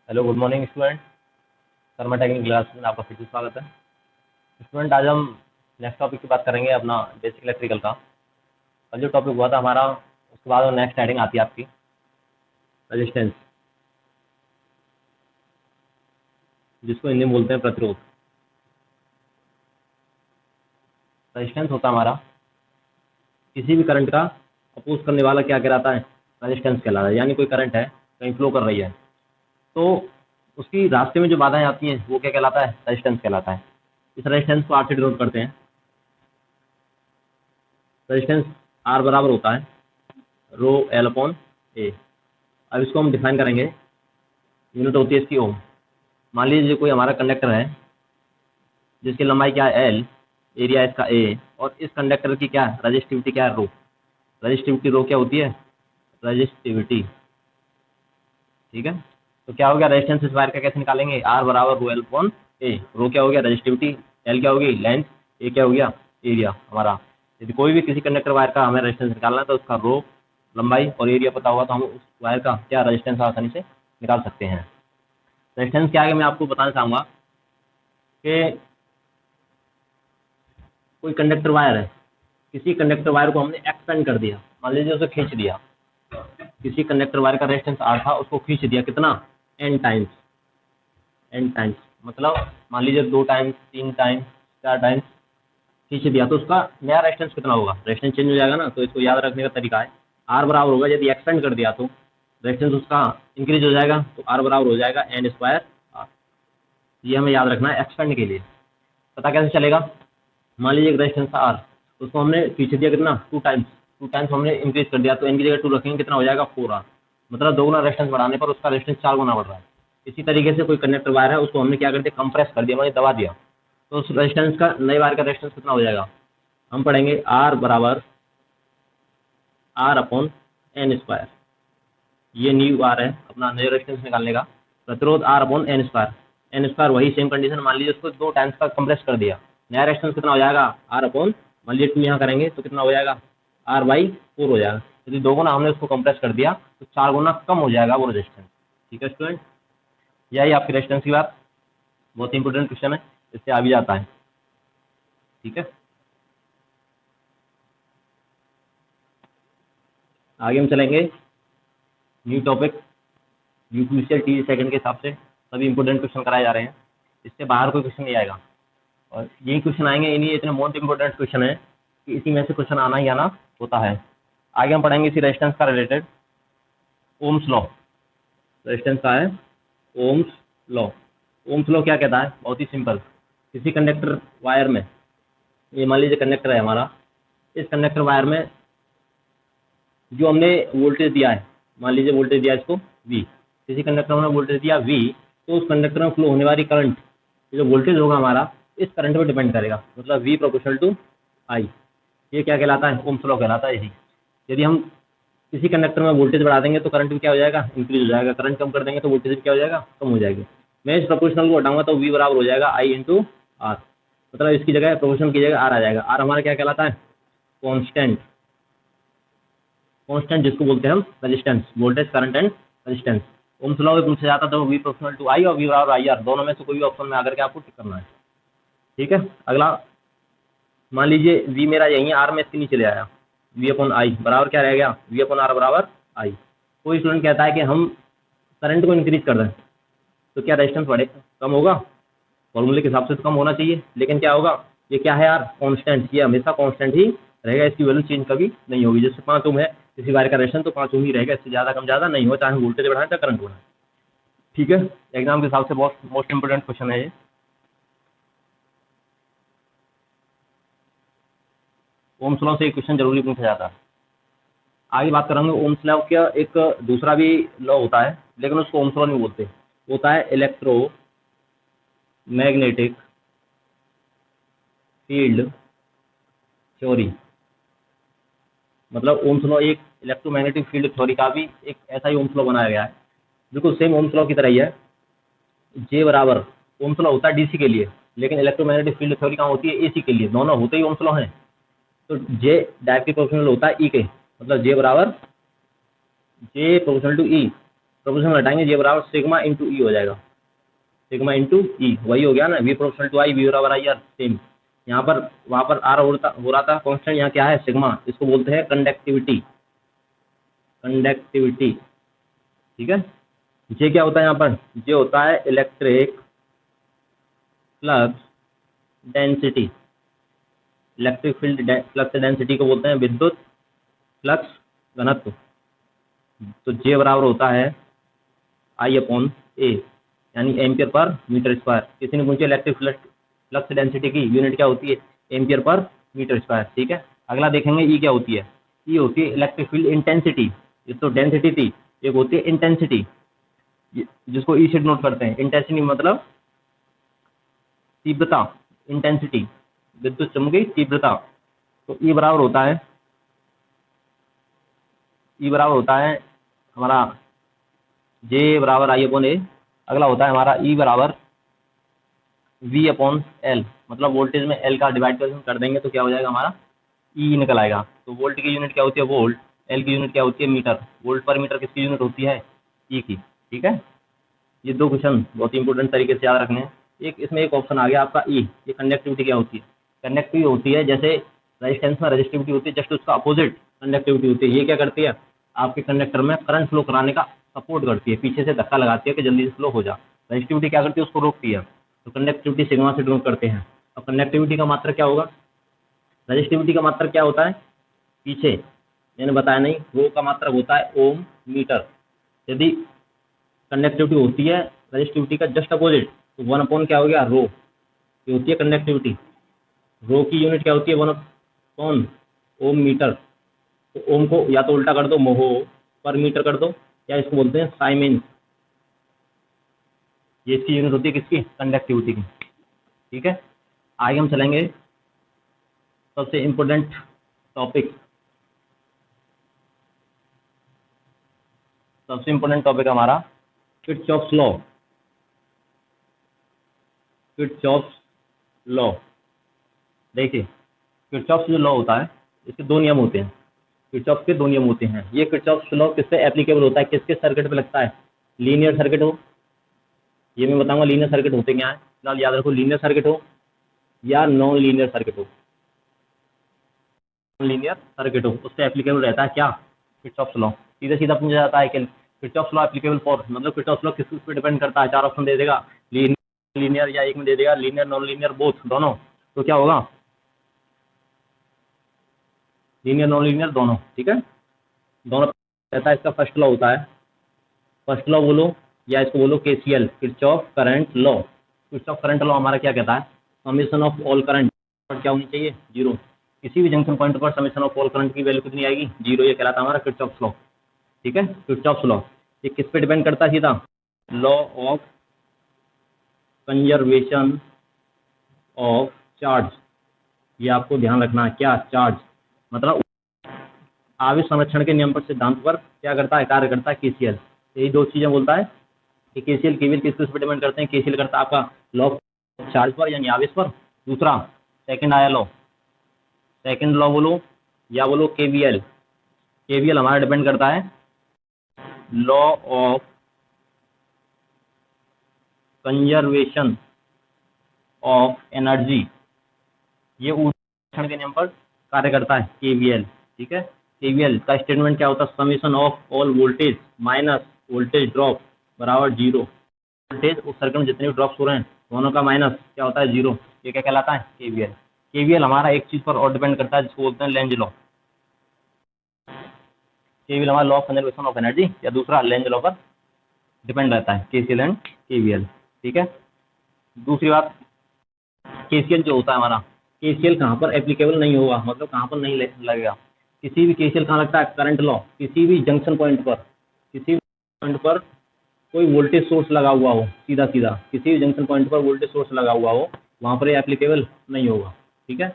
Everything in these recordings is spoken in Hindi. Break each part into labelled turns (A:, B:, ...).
A: Hello, good morning student. Sharma technique class में आपका फिर से स्वागत है। स्टूडेंट, आज हम नेक्स्ट टॉपिक की बात करेंगे, अपना बेसिक इलेक्ट्रिकल का। और जो टॉपिक हुआ था हमारा, उसके बाद नेक्स्ट हेडिंग आती है आपकी रेजिस्टेंस, जिसको हिंदी में बोलते हैं प्रतिरोध। रेजिस्टेंस होता है हमारा किसी भी करंट का अपोज करने वाला, क्या कहलाता है? रेजिस्टेंस कहलाता है। यानी कोई करंट है, कहीं फ्लो कर रही है, तो उसकी रास्ते में जो बाधाएं आती हैं वो क्या कहलाता है? रेजिस्टेंस कहलाता है। इस रेजिस्टेंस को आर से डिनोट करते हैं। रेजिस्टेंस आर बराबर होता है रो एल अपॉन ए। अब इसको हम डिफाइन करेंगे, यूनिट होती है इसकी ओम। मान लीजिए कोई हमारा कंडक्टर है जिसकी लंबाई क्या है? एल, एरिया इसका ए, और इस कंडक्टर की क्या है? रजिस्टिविटी क्या है? रो। रजिस्टिविटी रो क्या होती है? रजिस्टिविटी। ठीक है, तो क्या हो गया? रेजिस्टेंस इस वायर का कैसे निकालेंगे? आर बराबर रो एल अपॉन ए। रो क्या हो गया? रजिस्टिविटी। एल क्या होगी? लेंथ। ए क्या हो गया? एरिया हमारा। यदि कोई भी किसी कंडक्टर वायर का हमें रेजिस्टेंस निकालना है तो उसका रो, लंबाई और एरिया पता होगा तो हम उस वायर का क्या रेजिस्टेंस आसानी से निकाल सकते हैं। रेजिस्टेंस क्या है मैं आपको बताना चाहूँगा कि कोई कंडक्टर वायर है, किसी कंडक्टर वायर को हमने एक्सपेंड कर दिया, मान लीजिए उसे खींच दिया। किसी कंडक्टर वायर का रेजिस्टेंस आर था, उसको खींच दिया कितना? N times. एन टाइम्स मतलब मान लीजिए 2 टाइम्स, 3 टाइम्स, 4 टाइम्स खींच दिया, तो उसका नया रेजिस्टेंस कितना होगा? रेजिस्टेंस चेंज हो जाएगा ना। तो इसको याद रखने का तरीका है, आर बराबर होगा, यदि एक्सपेंड कर दिया तो रेजिस्टेंस उसका इंक्रीज हो जाएगा, तो आर बराबर हो जाएगा एन स्क्वायर आर। ये हमें याद रखना है एक्सपेंड के लिए। पता कैसे चलेगा? मान लीजिए एक रेजिस्टेंस था आर, उसको हमने खींच दिया कितना? 2 टाइम्स। 2 टाइम्स हमने इंक्रीज कर दिया, तो एन की जगह 2 रखेंगे, कितना हो जाएगा? 4 आर। मतलब 2 गुना रेजिस्टेंस बढ़ाने पर उसका रेजिस्टेंस 4 गुना बढ़ रहा है। इसी तरीके से कोई कंडक्टर वायर है, उसको हमने क्या कर दिया? कंप्रेस कर दिया, मैंने दबा दिया, तो उस रेजिस्टेंस का, नए वायर का रेजिस्टेंस कितना हो जाएगा? हम पढ़ेंगे आर बराबर आर अपॉन एन स्क्वायर। ये न्यू आर है अपना नया रेजिस्टेंस निकालने का। प्रतिरोध R upon N square. N square वही सेम कंडीशन, मान लीजिए उसको 2 टाइम्स का कंप्रेस कर दिया, नया रेजिस्टेंस कितना हो जाएगा? आर अपॉन, मान लीजिए 2 यहाँ करेंगे तो कितना हो जाएगा? आर बाई 4 हो जाएगा। यदि 2 गुना हमने उसको कंप्रेस कर दिया तो 4 गुना कम हो जाएगा वो रेजिस्टेंस। ठीक है स्टूडेंट, यही आपकी रेजिस्टेंस की बात। बहुत इंपॉर्टेंट क्वेश्चन है, इससे आ भी जाता है। ठीक है, आगे हम चलेंगे न्यू टॉपिक। यूक्लिशियल टी सेकंड के हिसाब से सभी इंपॉर्टेंट क्वेश्चन कराए जा रहे हैं, इससे बाहर कोई क्वेश्चन नहीं आएगा। और यही क्वेश्चन आएंगे, इन्हीं इतने मोस्ट इंपॉर्टेंट क्वेश्चन है कि इसी में से क्वेश्चन आना ही आना होता है। आगे हम पढ़ेंगे इसी रेजिस्टेंस का रिलेटेड ओम्स लॉ। रेजिस्टेंस का है ओम्स लॉ। ओम्स लॉ क्या कहता है? बहुत ही सिंपल। किसी कंडक्टर वायर में, ये मान लीजिए कंडक्टर है हमारा, इस कंडक्टर वायर में जो हमने वोल्टेज दिया है, मान लीजिए वोल्टेज दिया इसको V, किसी कंडक्टर में वोल्टेज दिया V, तो उस कंडक्टर में फ्लो होने वाली करंट, जो वोल्टेज होगा हमारा, इस करंट पर डिपेंड करेगा। मतलब V प्रोपोर्शनल टू I। ये क्या कहलाता है? ओम्स लॉ कहलाता है यही। यदि हम किसी कंडक्टर में वोल्टेज बढ़ा देंगे तो करंट भी क्या हो जाएगा? इंक्रीज हो जाएगा। करंट कम कर देंगे तो वोल्टेज भी क्या हो जाएगा? कम हो जाएगी। मैं इस प्रोपोर्शनल को हटाऊंगा तो V बराबर हो जाएगा I इंटू आर। मतलब इसकी जगह, प्रोपोर्शनल की जगह आर आ जाएगा। आर हमारा क्या कहलाता है? कॉन्स्टेंट। कॉन्स्टेंट जिसको बोलते हैं हम resistance, voltage, current and resistance. Ohm's law में पूछा जाता तो V प्रोपोर्शनल टू I और V बराबर आई आर, दोनों में से कोई भी ऑप्शन में आकर के आपको टिक करना है। ठीक है, अगला मान लीजिए V मेरा यही है, आर में इसके नीचे ले आया, V अपॉन आई बराबर क्या रह गया? V अपॉन आर बराबर आई। कोई स्टूडेंट कहता है कि हम करंट को इंक्रीज कर दें तो क्या रेजिस्टेंस बढ़े, कम होगा? फॉर्मूले के हिसाब से तो कम होना चाहिए, लेकिन क्या होगा? ये क्या है यार? कांस्टेंट। ये हमेशा कांस्टेंट ही रहेगा, इसकी वैल्यू चेंज कभी नहीं होगी। जैसे 5 ओम है किसी वायर का रेजिस्टेंस, तो 5 ओम ही रहेगा, इससे ज़्यादा कम ज़्यादा नहीं हो, चाहे हम वोल्टेज बढ़ाएं चाहे करंट बढ़ाएं। ठीक है, एग्जाम के हिसाब से बहुत मोस्ट इंपोर्टेंट क्वेश्चन है ये। ओम्स लॉ से एक क्वेश्चन जरूरी पूछा जाता है। आगे बात करेंगे ओम्स लॉ का एक दूसरा भी लॉ होता है, लेकिन उसको ओम्स लॉ नहीं बोलते, होता है इलेक्ट्रो मैग्नेटिक फील्ड थ्योरी। मतलब ओम्स लॉ एक इलेक्ट्रोमैग्नेटिक फील्ड थ्योरी का भी एक ऐसा ही ओम्स लॉ बनाया गया है, बिल्कुल सेम ओम्स लॉ की तरह ही है। जे बराबर, ओम्स लॉ होता है डीसी के लिए, लेकिन इलेक्ट्रोमैग्नेटिक फील्ड थ्योरी कहाँ होती है? एसी के लिए। दोनों होते ही ओम्स लॉ हैं। तो जे डायरेक्टली प्रोपोर्शनल होता है ई के, मतलब जे बराबर जे प्रोपोर्शनल टू ई, प्रोपोर्शनल घटाएंगे, जे बराबर सिग्मा इंटू ई हो जाएगा, सिग्मा इंटू ई, वही हो गया ना, V proportional to I, V बराबर आई आर, सेम। यहाँ पर वहाँ पर आर हो रहा था कांस्टेंट, यहाँ क्या है सिग्मा, इसको बोलते हैं कंडक्टिविटी, कंडक्टिविटी, ठीक है। जे क्या होता है यहाँ पर, जे होता है electric flux density, electric field flux density को बोलते हैं विद्युत फ्लक्स घनत्व। तो जे बराबर होता है आई अपॉन ए, यानी एम्पियर पर मीटर स्क्वायर। किसी ने पूछा इलेक्ट्रिक फ्लक्स डेंसिटी की यूनिट क्या होती है, एम्पियर पर मीटर स्क्वायर, ठीक है। अगला देखेंगे ई क्या होती है, ई होती है इलेक्ट्रिक फील्ड इंटेंसिटी, ये तो डेंसिटी थी, एक होती है इंटेंसिटी, जिसको ई से नोट करते हैं। इंटेंसिटी मतलब तीव्रता, इंटेंसिटी विद्युत चुम्बकीय तीव्रता। तो ई बराबर होता है, ई बराबर होता है हमारा जे बराबर आई अपॉन ए। अगला होता है हमारा ई बराबर वी अपॉन एल, मतलब वोल्टेज में एल का डिवाइड कर देंगे तो क्या हो जाएगा हमारा ई निकल आएगा। तो वोल्ट की यूनिट क्या होती है वोल्ट, एल की यूनिट क्या होती है मीटर, वोल्ट पर मीटर किसकी यूनिट होती है ई की, ठीक है। ये दो क्वेश्चन बहुत ही इंपॉर्टेंट तरीके से याद रखने हैं। एक इसमें एक ऑप्शन आ गया आपका ई, ये कंडक्टिविटी क्या होती है, कंडक्टिविटी होती है जैसे रेजिस्टेंस में रेजिस्टिविटी होती है, जस्ट उसका अपोजिट कंडक्टिविटी होती है। ये क्या करती है, आपके कंडक्टर में करंट फ्लो कराने का सपोर्ट करती है, पीछे से धक्का लगाती है कि जल्दी से फ्लो हो जा। रेजिस्टिविटी क्या करती है, उसको रोकती है। तो कंडक्टिविटी सिग्मा से डिनोट करते हैं। अब कंडक्टिविटी का मात्रा क्या होगा, रेजिस्टिविटी का मात्रा क्या होता है, पीछे मैंने बताया नहीं, रो का मात्रा होता है ओम मीटर। यदि कंडक्टिविटी होती है रेजिस्टिविटी का जस्ट अपोजिट, तो 1 अपॉन क्या हो गया रो, ये होती है कंडक्टिविटी। रो की यूनिट क्या होती है 1 अपॉन ओम मीटर। तो ओम को या तो उल्टा कर दो मोहो पर मीटर कर दो, या इसको बोलते हैं साइमेंस। ये इसकी यूनिट होती है किसकी, कंडक्टिविटी की, ठीक है। आगे हम चलेंगे सबसे इम्पोर्टेंट टॉपिक, सबसे इम्पोर्टेंट टॉपिक हमारा किरचॉफ्स लॉ, किरचॉफ्स लॉ। देखिए किरचॉफ्स जो लॉ होता है इसके दो नियम होते हैं, किरचॉफ के दो नियम होते हैं। ये किरचॉफ्स लॉ किस पे एप्लीकेबल होता है, किसके सर्किट पे लगता है, लीनियर सर्किट हो, ये मैं बताऊंगा लीनियर सर्किट होते क्या है, फिलहाल याद रखो लीनियर सर्किट हो या नॉन लीनियर सर्किट हो, नॉन लीनियर सर्किट हो उस पर एप्लीकेबल रहता है क्या, किरचॉफ्स लॉ। सीधा सीधा पूछा जाता है कि किरचॉफ्स लॉ एप्लीकेबल फॉर, मतलब किरचॉफ्स लॉ किस पे डिपेंड करता है, चार ऑप्शन दे देगा, लीनियर या एक में दे देगा लीनियर नॉन लीनियर बोथ दोनों, तो क्या होगा लीनियर नॉन लीनियर दोनों, ठीक है, दोनों रहता है। इसका फर्स्ट लॉ होता है, फर्स्ट लॉ बोलो या इसको बोलो KCL, Kirchhoff current law. Kirchhoff current law हमारा क्या कहता है, समेशन ऑफ ऑल करंट क्या होनी चाहिए, जीरो। किसी भी जंक्शन पॉइंट पर समेशन ऑफ ऑल करंट की वैल्यू कितनी आएगी, जीरो। ये कहलाता है हमारा किरचॉफ लॉ, ठीक है। किरचॉफ लॉ ये किस पे डिपेंड करता है, सीधा law of conservation of charge. ये आपको ध्यान रखना है, क्या चार्ज मतलब आवेश संरक्षण के नियम पर सिद्धांत पर क्या करता है, कार्य करता है केसीएल। यही दो चीजें बोलता है कि केसीएल केवीएल किस पर डिपेंड करते हैं, केसीएल करता है आपका लॉ चार्ज पर यानी आवेश पर। दूसरा सेकंड आया लॉ, सेकंड लॉ बोलो या बोलो केवीएल, केवीएल हमारा डिपेंड करता है law of conservation of energy. ये ऊर्जा के नियम पर कार्य करता है केवीएल, ठीक है। केवीएल का स्टेटमेंट क्या होता है, summation of all voltage minus voltage drop बराबर जीरो। वोल्टेज उस सर्किट में जितने भी ड्रॉप्स हो रहे हैं दोनों का माइनस क्या होता है जीरो। ये क्या कहलाता है केवीएल। केवीएल हमारा एक चीज पर और डिपेंड करता है जिसको बोलते हैं लेंज लॉ। केवीएल हमारा law of conservation of energy या दूसरा लेंज लॉ पर डिपेंड रहता है, केसीएल एंड केवीएल, ठीक है। दूसरी बात केसीएल जो होता है हमारा, केसीएल कहाँ पर एप्लीकेबल नहीं होगा, मतलब कहाँ पर नहीं लगेगा। किसी भी केसीएल कहाँ लगता है, करंट लॉ, किसी भी जंक्शन पॉइंट पर, किसी भी पॉइंट पर कोई वोल्टेज सोर्स लगा हुआ हो, सीधा सीधा किसी भी जंक्शन पॉइंट पर वोल्टेज सोर्स लगा हुआ हो वहाँ पर ये एप्लीकेबल नहीं होगा, ठीक है।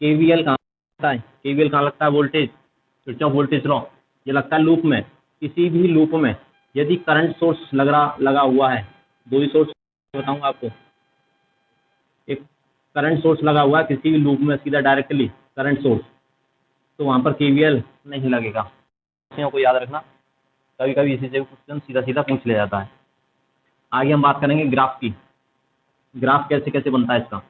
A: केवीएल कहाँ लगता है, केवीएल कहाँ लगता है, वोल्टेज, किरचॉफ वोल्टेज लॉ ये लगता है लूप में। किसी भी लूप में यदि करंट सोर्स लगा हुआ है, दो ही सोर्स बताऊंगा आपको, एक करंट सोर्स लगा हुआ है किसी भी लूप में सीधा डायरेक्टली करंट सोर्स, तो वहाँ पर केवीएल नहीं लगेगा, को याद रखना। कभी कभी इसी से क्वेश्चन सीधा सीधा पूछ लिया जाता है। आगे हम बात करेंगे ग्राफ की। ग्राफ कैसे कैसे बनता है इसका,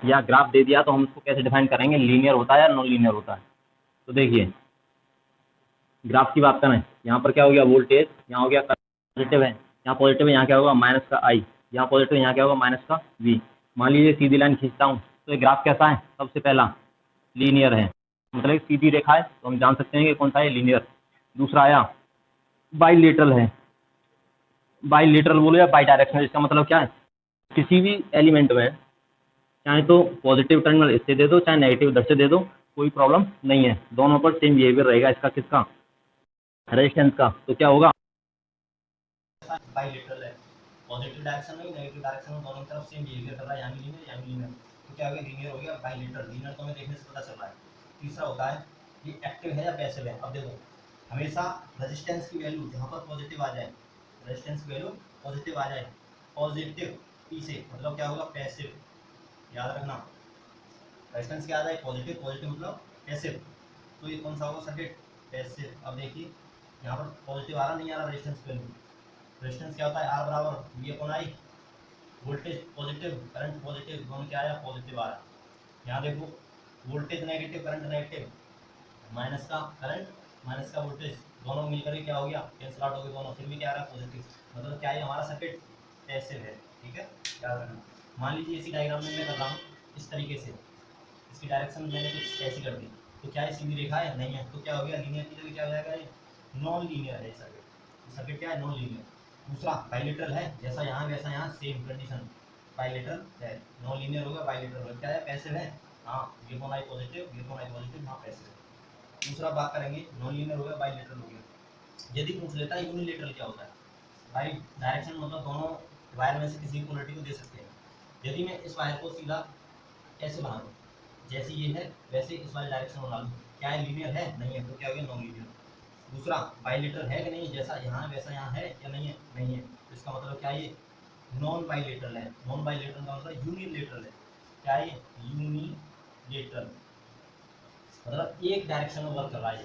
A: या ग्राफ दे दिया तो हम उसको कैसे डिफाइन करेंगे, लीनियर होता है या नॉन लीनियर होता है। तो देखिए ग्राफ की बात करें, यहाँ पर क्या हो गया, वोल्टेज, यहाँ हो गया पॉजिटिव है, यहाँ पॉजिटिव है, यहाँ क्या होगा माइनस का आई, यहाँ पॉजिटिव है, यहाँ क्या होगा माइनस का वी। मान लीजिए सीधी लाइन खींचता हूँ तो ये ग्राफ कैसा है, सबसे पहला लीनियर है, मतलब एक सीधी रेखा है, तो हम जान सकते हैं कि कौन सा है, लीनियर। दूसरा आया बाइलेटरल है, बाइलेटरल बोलो या बाई डायरेक्शनल, इसका मतलब क्या है, किसी भी एलिमेंट में चाहे तो पॉजिटिव टर्मिनल इससे दे दो चाहे नेगेटिव इधर से दे दो, कोई प्रॉब्लम नहीं है, दोनों पर सेम बिहेवियर रहेगा इसका, किसका, रेजिस्टेंस का। तो क्या होगा,
B: बाइलेटरल है, पॉजिटिव डायरेक्शन में नेगेटिव डायरेक्शन में दोनों तरफ सेम बिहेवियर कर रहा है, यहाँ भी लीनियर यहाँ भी लीनियर। तो क्या हो गया, लीनियर हो गया। बाइलेटरल, लीनियर तो हमें देखने से पता चल रहा है। तीसरा होता है ये एक्टिव है या पैसिव है। अब देखो हमेशा रेजिस्टेंस की वैल्यू जहाँ पर पॉजिटिव आ जाए, रेजिस्टेंस की वैल्यू पॉजिटिव आ जाए, पॉजिटिव पी से मतलब क्या होगा, पैसिव। याद रखना रेजिस्टेंस क्या आ जाए, पॉजिटिव, पॉजिटिव मतलब पैसिव। तो ये कौन सा होगा सर्किट, पैसिव। अब देखिए यहाँ पर पॉजिटिव आ रहा नहीं आ रहा रेजिस्टेंस वैल्यू। रेजिस्टेंस क्या होता है, आर बराबर V upon I, voltage positive current positive, दोनों क्या आया पॉजिटिव आ रहा है। यहाँ देखो voltage negative current negative, minus का करंट माइनस का वोल्टेज, दोनों मिलकर के क्या हो गया, कैंसिल आउट हो गए दोनों, फिर भी क्या आ रहा है पॉजिटिव। मतलब क्या है, हमारा सर्किट पैसिव है। ठीक है, याद रखना। मान लीजिए इसी डायग्राम में मैं कर रहा हूँ इस तरीके से, इसकी डायरेक्शन मैंने कुछ ऐसी कर दी, तो क्या है सीधी रेखा है, नहीं है, तो क्या हो गया, लीनियर की जगह क्या हो जाएगा, ये नॉन लीनियर है सर्किट। सर्किट क्या है, नॉन लीनियर। दूसरा बाइलेटरल है, जैसा यहाँ वैसा यहाँ सेम कंडीशन, बाइलेटरल है। नॉन लीनियर होगा, बाइलेटरल होगा, क्या है पैसिव है, हाँ given I positive, given I positive, हाँ पैसिव है। दूसरा बात करेंगे, नॉन लीनियर हो गया, बाइलेटरल हो गया। यदि पूछ लेता है यूनिलेटरल क्या होता है, भाई डायरेक्शन मतलब दोनों वायर में से किसी पोलरिटी को दे सकते हैं। यदि मैं इस वायर को सीधा ऐसे बना दूँ, जैसे ये है वैसे इस वाले डायरेक्शन बना लूँ, क्या है लीनियर है, नहीं है, तो क्या हो गया नॉन लीनियर। दूसरा बाइलेटरल है कि नहीं, जैसा यहाँ वैसा यहाँ है या नहीं है, नहीं है, तो इसका मतलब क्या है, ये नॉन बाइलेटरल है। नॉन बाइलेटरल का मतलब यूनिलेटरल है, क्या है ये यूनिलेटरल, मतलब एक डायरेक्शन में वर्क कर रहा है,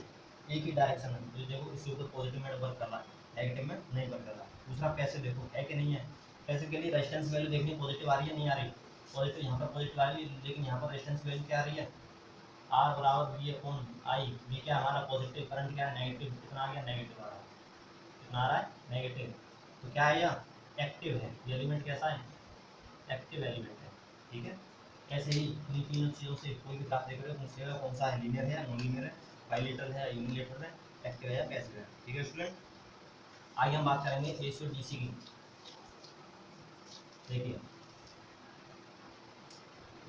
B: ये एक ही डायरेक्शन में। तो देखो इसके ऊपर पॉजिटिव में वर्क कर रहा है, नेगेटिव में नहीं वर्क कर रहा। दूसरा पैसिव देखो है कि नहीं है, पैसिव के लिए रेजिस्टेंस वैल्यू देखनी, पॉजिटिव आ रही है नहीं आ रही, पॉजिटिव यहाँ पर पॉजिटिव आ रही है, लेकिन यहाँ पर रेजिस्टेंस वैल्यू क्या आ रही है, आर बराबर वी अपॉन आई। वी क्या हमारा पॉजिटिव, करंट क्या है नेगेटिव, कितना आ गया नेगेटिव आ रहा है, कितना आ रहा है नेगेटिव। तो क्या है यह एक्टिव है, ये एलिमेंट कैसा है, एक्टिव एलिमेंट है। ठीक है, ऐसे ही इन तीनों चीज़ों से कोई भी ग्राफ देख रहे हो पूछेगा कौन सा है, लीनियर है या नॉन लीनियर है, बाइलेटरल है या यूनिलेटरल है, एक्टिव है या पैसिव है। ठीक है स्टूडेंट, आगे हम बात करेंगे एसी और डीसी की। देखिए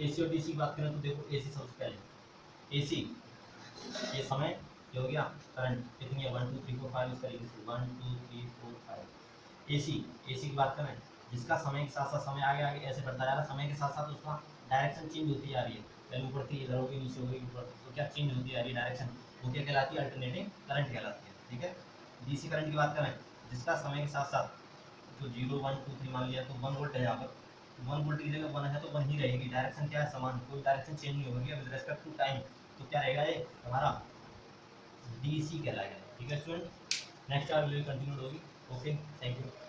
B: एसी और डीसी की बात करें तो देखो एसी सबसे पहले, एसी ये समय ये हो गया, करंट कितनी है 1 2 3 4 5, इस तरीके से 1 2 3 4 5। एसी एसी की बात करें, जिसका समय के साथ साथ समय आगे आगे ऐसे बढ़ता जा रहा है, समय के साथ साथ उसका डायरेक्शन चेंज होती जा रही है, पहले ऊपर थी इधर होगी नीचे होगी ऊपर, तो क्या चेंज होती जा रही है डायरेक्शन, वो क्या कहलाती है, अल्टरनेटिंग करंट कहलाती है। ठीक है, डीसी करंट की बात करें, जिसका समय के साथ साथ जो 0 1 2 3 मान लिया तो 1 वोल्ट है, यहाँ पर 1 वोल्ट की जगह 1 है तो 1 ही रहेगी, डायरेक्शन क्या है समान, कोई डायरेक्शन चेंज नहीं होगी विद रिस्पेक्ट टू टाइम, तो क्या रहेगा ये हमारा डीसी कहलाएगा। ठीक है student, next hour video continue होगी। Okay, thank you.